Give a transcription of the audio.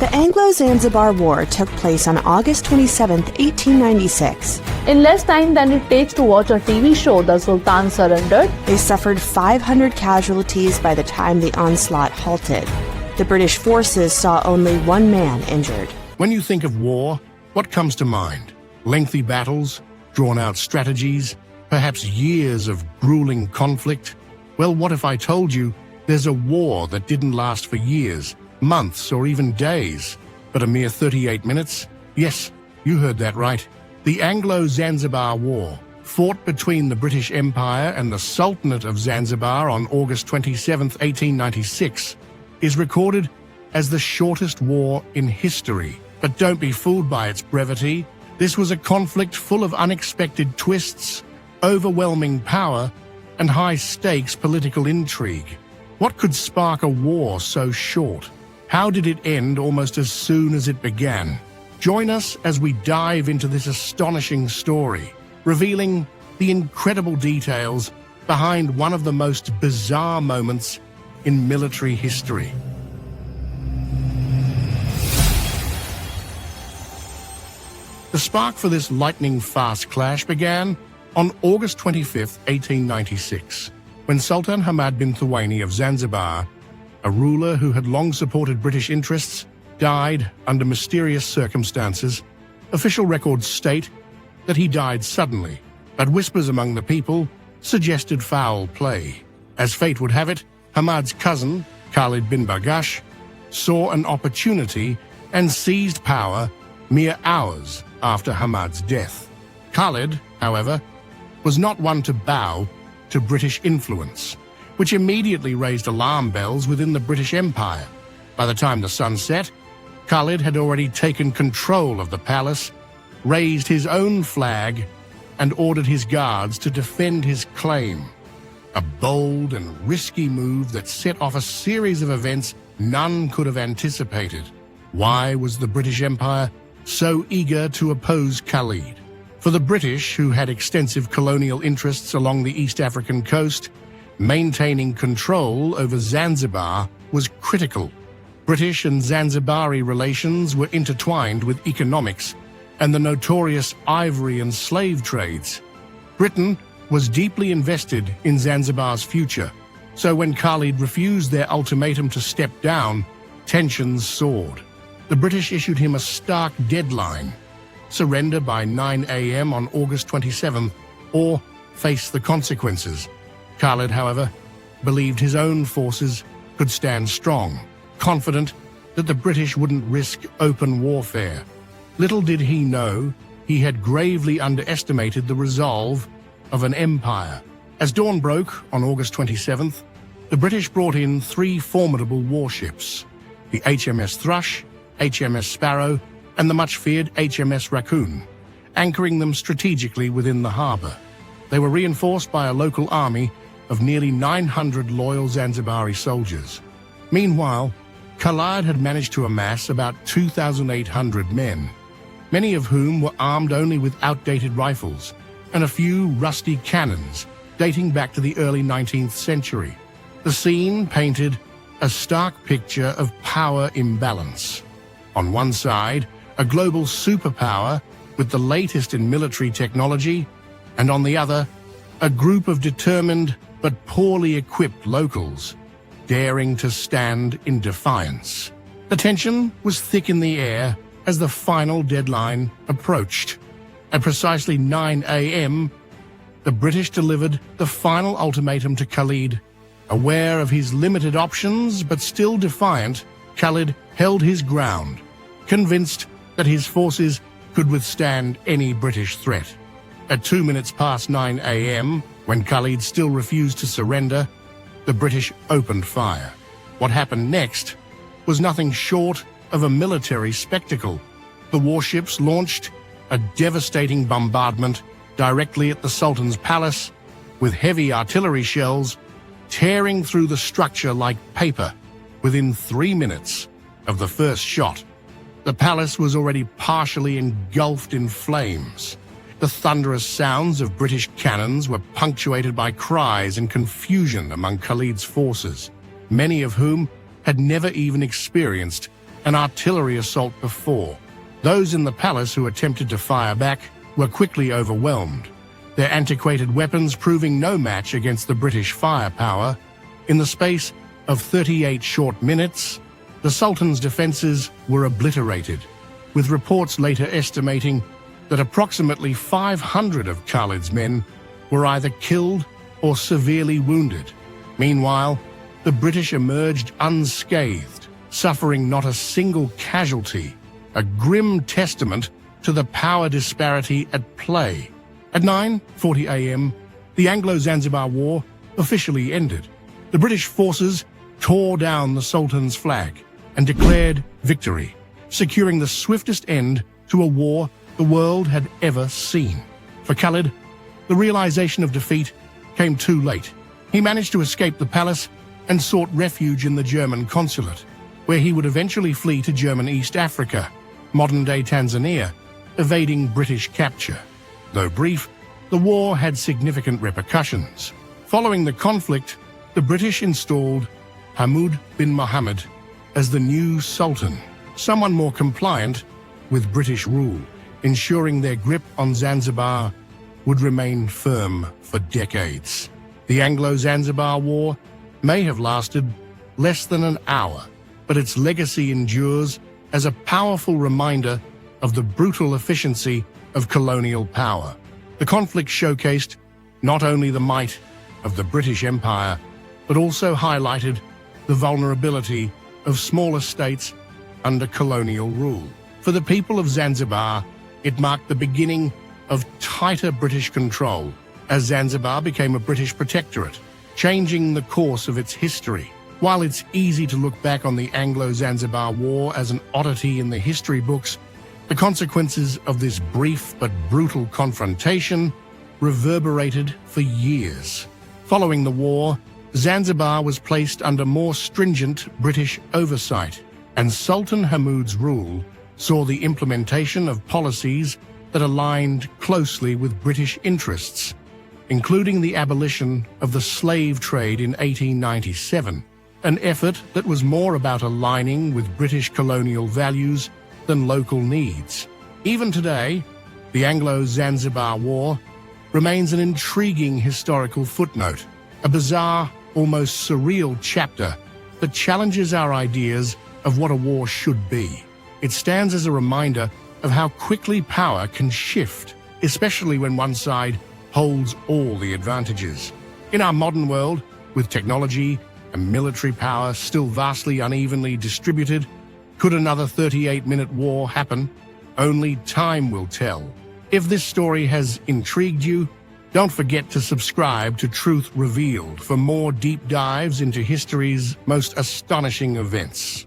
The Anglo-Zanzibar War took place on August 27, 1896. In less time than it takes to watch a TV show, the Sultan surrendered. They suffered 500 casualties by the time the onslaught halted. The British forces saw only one man injured. When you think of war, what comes to mind? Lengthy battles, drawn-out strategies, perhaps years of grueling conflict? Well, what if I told you there's a war that didn't last for years, months, or even days, but a mere 38 minutes? Yes, you heard that right. The Anglo-Zanzibar War, fought between the British Empire and the Sultanate of Zanzibar on August 27, 1896, is recorded as the shortest war in history. But don't be fooled by its brevity. This was a conflict full of unexpected twists, overwhelming power, and high-stakes political intrigue. What could spark a war so short? How did it end almost as soon as it began? Join us as we dive into this astonishing story, revealing the incredible details behind one of the most bizarre moments in military history. The spark for this lightning-fast clash began on August 25, 1896, when Sultan Hamad bin Thuwaini of Zanzibar, a ruler who had long supported British interests, died under mysterious circumstances. Official records state that he died suddenly, but whispers among the people suggested foul play. As fate would have it, Hamad's cousin, Khalid bin Bargash, saw an opportunity and seized power mere hours after Hamad's death. Khalid, however, was not one to bow to British influence, which immediately raised alarm bells within the British Empire. By the time the sun set, Khalid had already taken control of the palace, raised his own flag, and ordered his guards to defend his claim. A bold and risky move that set off a series of events none could have anticipated. Why was the British Empire so eager to oppose Khalid? For the British, who had extensive colonial interests along the East African coast, maintaining control over Zanzibar was critical. British and Zanzibari relations were intertwined with economics and the notorious ivory and slave trades. Britain was deeply invested in Zanzibar's future, so when Khalid refused their ultimatum to step down, tensions soared. The British issued him a stark deadline: surrender by 9 a.m. on August 27th, or face the consequences. Khalid, however, believed his own forces could stand strong, confident that the British wouldn't risk open warfare. Little did he know, he had gravely underestimated the resolve of an empire. As dawn broke on August 27th, the British brought in 3 formidable warships: the HMS Thrush, HMS Sparrow, and the much-feared HMS Raccoon, anchoring them strategically within the harbour. They were reinforced by a local army of nearly 900 loyal Zanzibari soldiers. Meanwhile, Khalid had managed to amass about 2,800 men, many of whom were armed only with outdated rifles and a few rusty cannons dating back to the early 19th century. The scene painted a stark picture of power imbalance. On one side, a global superpower with the latest in military technology, and on the other, a group of determined but poorly equipped locals, daring to stand in defiance. The tension was thick in the air as the final deadline approached. At precisely 9 a.m., the British delivered the final ultimatum to Khalid. Aware of his limited options but still defiant, Khalid held his ground, convinced that his forces could withstand any British threat. At 2 minutes past 9 a.m., when Khalid still refused to surrender, the British opened fire. What happened next was nothing short of a military spectacle. The warships launched a devastating bombardment directly at the Sultan's palace, with heavy artillery shells tearing through the structure like paper within 3 minutes of the first shot. The palace was already partially engulfed in flames. The thunderous sounds of British cannons were punctuated by cries and confusion among Khalid's forces, many of whom had never even experienced an artillery assault before. Those in the palace who attempted to fire back were quickly overwhelmed, their antiquated weapons proving no match against the British firepower. In the space of 38 short minutes, the Sultan's defences were obliterated, with reports later estimating that approximately 500 of Khalid's men were either killed or severely wounded. Meanwhile, the British emerged unscathed, suffering not a single casualty, a grim testament to the power disparity at play. At 9:40 a.m., the Anglo-Zanzibar War officially ended. The British forces tore down the Sultan's flag and declared victory, securing the swiftest end to a war the world had ever seen. For Khalid, the realization of defeat came too late. He managed to escape the palace and sought refuge in the German consulate, where he would eventually flee to German East Africa, modern-day Tanzania, evading British capture. Though brief, the war had significant repercussions. Following the conflict, the British installed Hamoud bin Mohammed as the new Sultan, someone more compliant with British rule, ensuring their grip on Zanzibar would remain firm for decades. The Anglo-Zanzibar War may have lasted less than an hour, but its legacy endures as a powerful reminder of the brutal efficiency of colonial power. The conflict showcased not only the might of the British Empire, but also highlighted the vulnerability of smaller states under colonial rule. For the people of Zanzibar, it marked the beginning of tighter British control, as Zanzibar became a British protectorate, changing the course of its history. While it's easy to look back on the Anglo-Zanzibar War as an oddity in the history books, the consequences of this brief but brutal confrontation reverberated for years. Following the war, Zanzibar was placed under more stringent British oversight, and Sultan Hamoud's rule saw the implementation of policies that aligned closely with British interests, including the abolition of the slave trade in 1897, an effort that was more about aligning with British colonial values than local needs. Even today, the Anglo-Zanzibar War remains an intriguing historical footnote, a bizarre, almost surreal chapter that challenges our ideas of what a war should be. It stands as a reminder of how quickly power can shift, especially when one side holds all the advantages. In our modern world, with technology and military power still vastly unevenly distributed, could another 38-minute war happen? Only time will tell. If this story has intrigued you, don't forget to subscribe to Truth Revealed for more deep dives into history's most astonishing events.